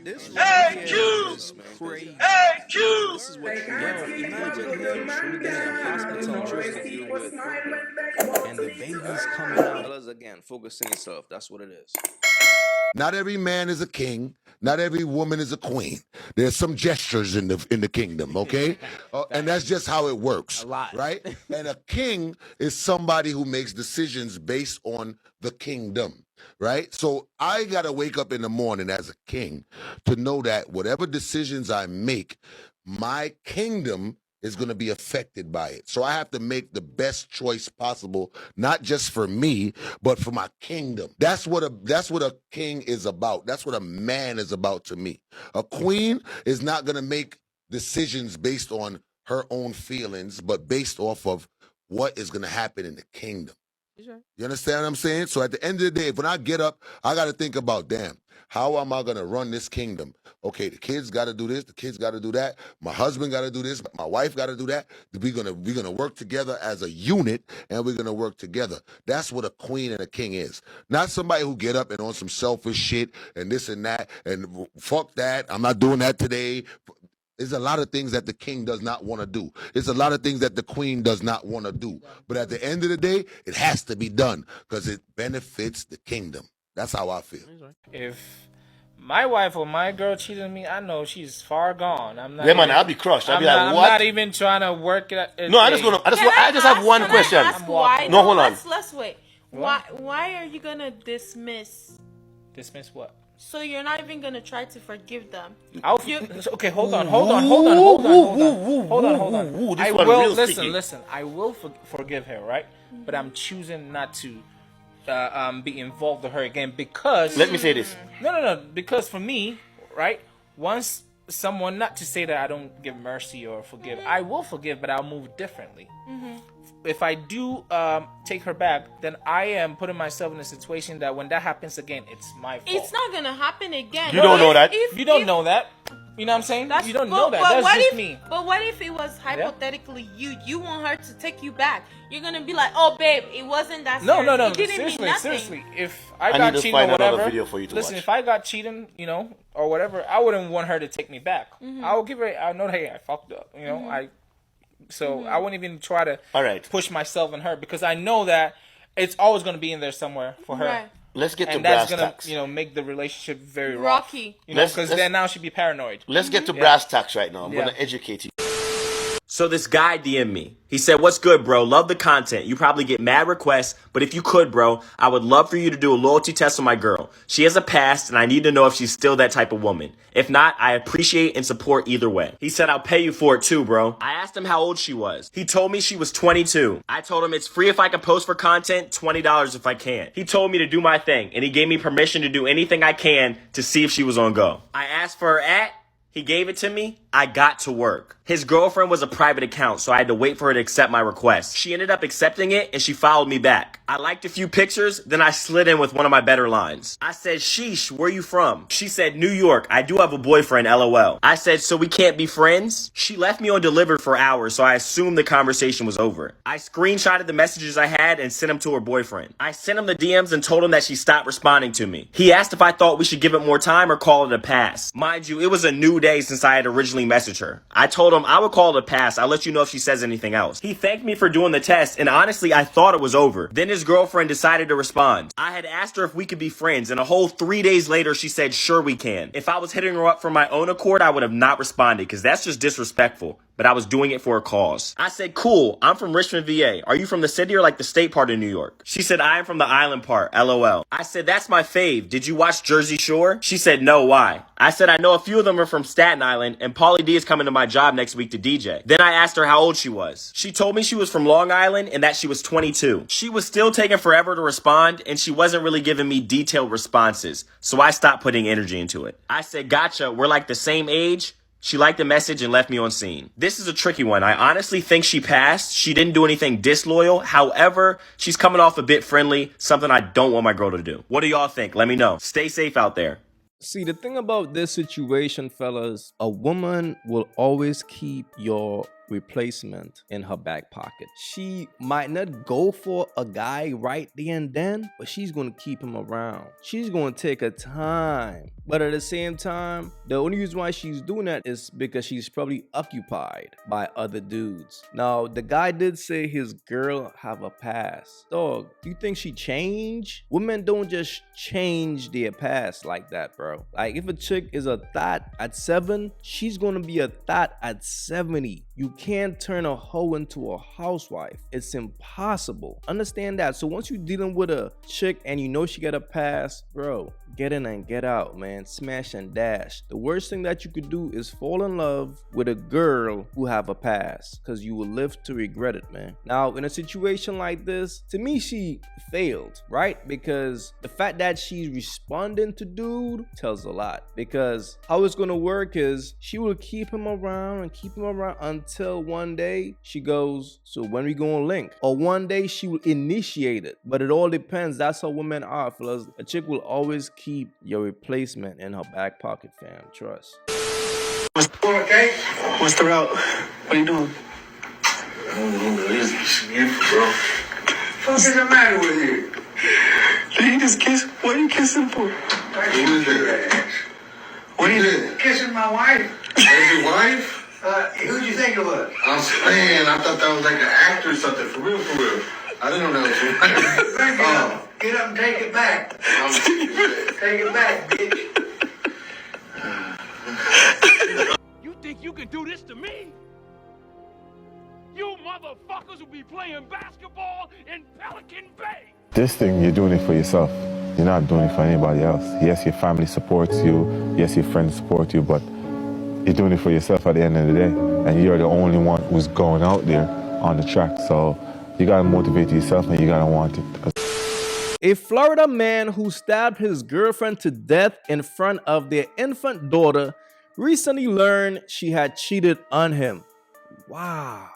This right here is crazy. AyeQ! This is what, yo, imagine him in a hospital just to deal with, and the baby's coming out. Fellas, again, focus on yourself. That's what it is. Not every man is a king. Not every woman is a queen. There's some gestures in the kingdom, okay? And that's just how it works, A lot. right? And a king is somebody who makes decisions based on the kingdom, right? So I got to wake up in the morning as a king to know that whatever decisions I make, my kingdom is going to be affected by it. So I have to make the best choice possible, not just for me, but for my kingdom. That's what a king is about. That's what a man is about to me. A queen is not going to make decisions based on her own feelings, but based off of what is going to happen in the kingdom. You understand what I'm saying? So at the end of the day, when I get up, I got to think about, damn, how am I going to run this kingdom? Okay, the kids got to do this, the kids got to do that, my husband got to do this, my wife got to do that. We're gonna work together as a unit, and we're gonna work together. That's what a queen and a king is. Not somebody who get up and on some selfish shit and this and that and fuck that. I'm not doing that today. There's a lot of things that the king does not want to do. There's a lot of things that the queen does not want to do. But at the end of the day, it has to be done because it benefits the kingdom. That's how I feel. If my wife or my girl cheated on me, I know she's far gone. I'm not. Yeah, man, I'll be crushed. I'll be like, I'm what? not even trying to work it. No, I just have one question. Why? No, hold on. Let's wait. Why are you gonna dismiss? Dismiss what? So you're not even gonna try to forgive them? Okay, hold on. I will listen. I will forgive her, right? But I'm choosing not to be involved with her again because. Let me say this. No. Because for me, right? Once someone, not to say that I don't give mercy or forgive, I will forgive, but I'll move differently. If I do take her back, then I am putting myself in a situation that when that happens again, it's my fault. It's not gonna happen again. You don't know that. You don't know that. You know what I'm saying? You don't know that. That's just me. But what if it was hypothetically you want her to take you back? You're gonna be like, oh babe, it wasn't that serious. No. It didn't mean nothing. Seriously. If I got cheating or whatever, listen, if I got cheating, or whatever, I wouldn't want her to take me back. I would give her. I know, hey, I fucked up. I wouldn't even try to push myself on her because I know that it's always going to be in there somewhere for her. Right. Let's get to and brass that's tacks. gonna, make the relationship very rocky. Because then now she'd be paranoid. Let's get to brass tacks right now. I'm gonna educate you. So this guy DM'd me. He said, "What's good, bro? Love the content. You probably get mad requests, but if you could, bro, I would love for you to do a loyalty test on my girl. She has a past, and I need to know if she's still that type of woman. If not, I appreciate and support either way." He said, "I'll pay you for it too, bro." I asked him how old she was. He told me she was 22. I told him it's free if I can post for content, $20 if I can. He told me to do my thing, and he gave me permission to do anything I can to see if she was on go. I asked for her at. He gave it to me. I got to work. His girlfriend was a private account, so I had to wait for her to accept my request. She ended up accepting it, and she followed me back. I liked a few pictures, then I slid in with one of my better lines. I said, "Sheesh, where you from?" She said, "New York. I do have a boyfriend, LOL." I said, "So we can't be friends?" She left me on delivered for hours, so I assumed the conversation was over. I screenshotted the messages I had and sent them to her boyfriend. I sent him the DMs and told him that she stopped responding to me. He asked if I thought we should give it more time or call it a pass. Mind you, it was a new day since I had originally messaged her. I told him I would call it a pass. I'll let you know if she says anything else. He thanked me for doing the test, and honestly, I thought it was over. Then his girlfriend decided to respond. I had asked her if we could be friends, and a whole 3 days later, she said, "Sure we can." If I was hitting her up for my own accord, I would have not responded, because that's just disrespectful. But I was doing it for a cause. I said, "Cool, I'm from Richmond, VA. Are you from the city or like the state part of New York?" She said, "I am from the island part, LOL. I said, "That's my fave. Did you watch Jersey Shore?" She said, "No, why?" I said, "I know a few of them are from Staten Island, and Pauly D is coming to my job next week to DJ." Then I asked her how old she was. She told me she was from Long Island and that she was 22. She was still taking forever to respond, and she wasn't really giving me detailed responses, so I stopped putting energy into it. I said, "Gotcha, we're like the same age." She liked the message and left me on scene. This is a tricky one. I honestly think she passed. She didn't do anything disloyal. However, she's coming off a bit friendly, something I don't want my girl to do. What do y'all think? Let me know. Stay safe out there. See, the thing about this situation, fellas, a woman will always keep your replacement in her back pocket. She might not go for a guy right there and then, but she's going to keep him around. She's going to take her time. But at the same time, the only reason why she's doing that is because she's probably occupied by other dudes. Now, the guy did say his girl have a past. Dog, do you think she changed? Women don't just change their past like that, bro. Like, if a chick is a thot at 7, she's gonna be a thot at 70. You can't turn a hoe into a housewife. It's impossible. Understand that. So once you're dealing with a chick and you know she got a past, bro, get in and get out, man. Smash and dash. The worst thing that you could do is fall in love with a girl who have a past, because you will live to regret it, man. Now, in a situation like this, to me, she failed, right? Because the fact that she's responding to dude tells a lot. Because how it's gonna work is she will keep him around and keep him around until one day she goes, so when we gonna link? Or one day she will initiate it. But it all depends. That's how women are, fellas. A chick will always keep your replacement in her back pocket, fam. Trust. Okay? What's the route? What are you doing? I don't know. This is bro. What's the matter with you? Did he just kiss? What are you kissing for? Who is that? What are you doing? Kissing my wife. That's your wife? Who'd you think it was? I'm saying, I thought that was like an actor or something. For real, for real. I didn't know that was your wife. Get up and take it back. Take it back, bitch. You think you can do this to me? You motherfuckers will be playing basketball in Pelican Bay. This thing, you're doing it for yourself. You're not doing it for anybody else. Yes, your family supports you. Yes, your friends support you, but you're doing it for yourself at the end of the day. And you're the only one who's going out there on the track. So you gotta motivate yourself and you gotta want it. A Florida man who stabbed his girlfriend to death in front of their infant daughter recently learned she had cheated on him. Wow.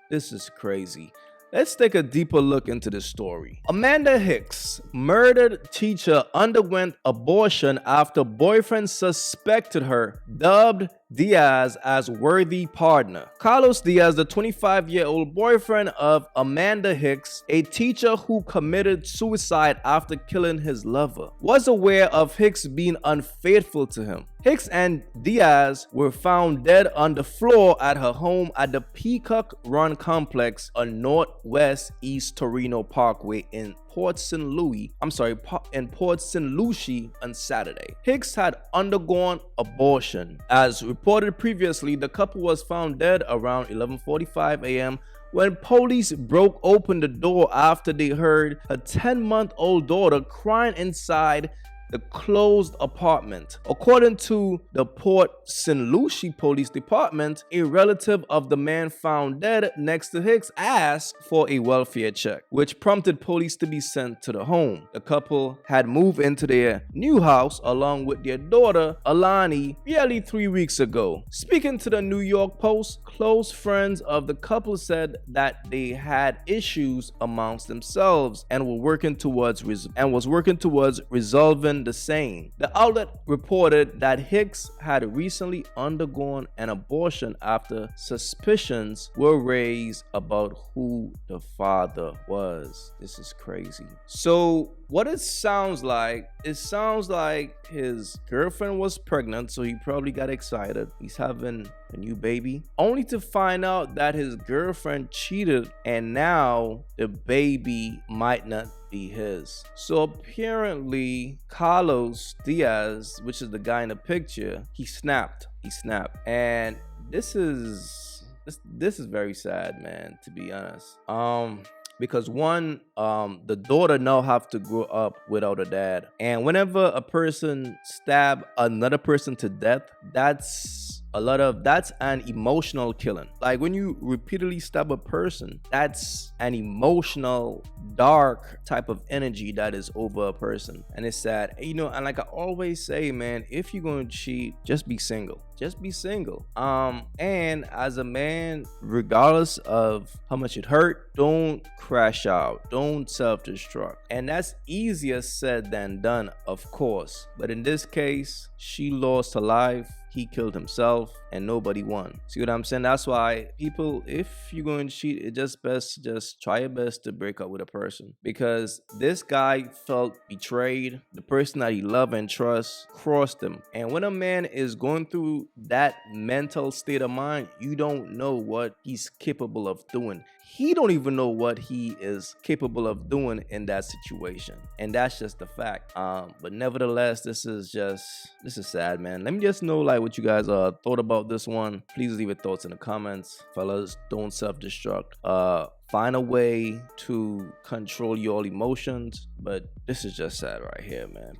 This is crazy. Let's take a deeper look into the story. Amanda Hicks, murdered teacher, underwent abortion after boyfriend suspected her, dubbed Diaz as worthy partner. Carlos Diaz, the 25-year-old boyfriend of Amanda Hicks, a teacher who committed suicide after killing his lover, was aware of Hicks being unfaithful to him. Hicks and Diaz were found dead on the floor at her home at the Peacock Run complex on Northwest East Torino Parkway in Port St. Lucie on Saturday. Hicks had undergone abortion. As reported previously, the couple was found dead around 11:45 a.m. when police broke open the door after they heard a 10-month-old daughter crying inside the closed apartment. According to the Port St. Lucie Police Department, a relative of the man found dead next to Hicks asked for a welfare check, which prompted police to be sent to the home. The couple had moved into their new house along with their daughter, Alani, barely 3 weeks ago. Speaking to the New York Post, close friends of the couple said that they had issues amongst themselves and were working towards resolving the same. The outlet reported that Hicks had recently undergone an abortion after suspicions were raised about who the father was. This is crazy. So what it sounds like his girlfriend was pregnant, so he probably got excited. He's having a new baby, only to find out that his girlfriend cheated and now the baby might not be his. So apparently Carlos Diaz, which is the guy in the picture, he snapped. And this is very sad, man, to be honest. Because one, the daughter now have to grow up without a dad. And whenever a person stab another person to death, that's an emotional killing. Like when you repeatedly stab a person, that's an emotional, dark type of energy that is over a person. And it's sad. And like I always say, man, if you're going to cheat, just be single. And as a man, regardless of how much it hurt, don't crash out, don't self-destruct. And that's easier said than done, of course. But in this case, she lost her life. he killed himself and nobody won. See what I'm saying? That's why people, if you're going to cheat, it just best just try your best to break up with a person, because this guy felt betrayed. The person that he loved and trust crossed him. And when a man is going through that mental state of mind, you don't know what he's capable of doing. He don't even know what he is capable of doing in that situation, and that's just the fact. But nevertheless, this is sad, man. Let me just know like what you guys thought about this one. Please leave your thoughts in the comments, fellas. Don't self-destruct. Find a way to control your emotions, but this is just sad right here, man.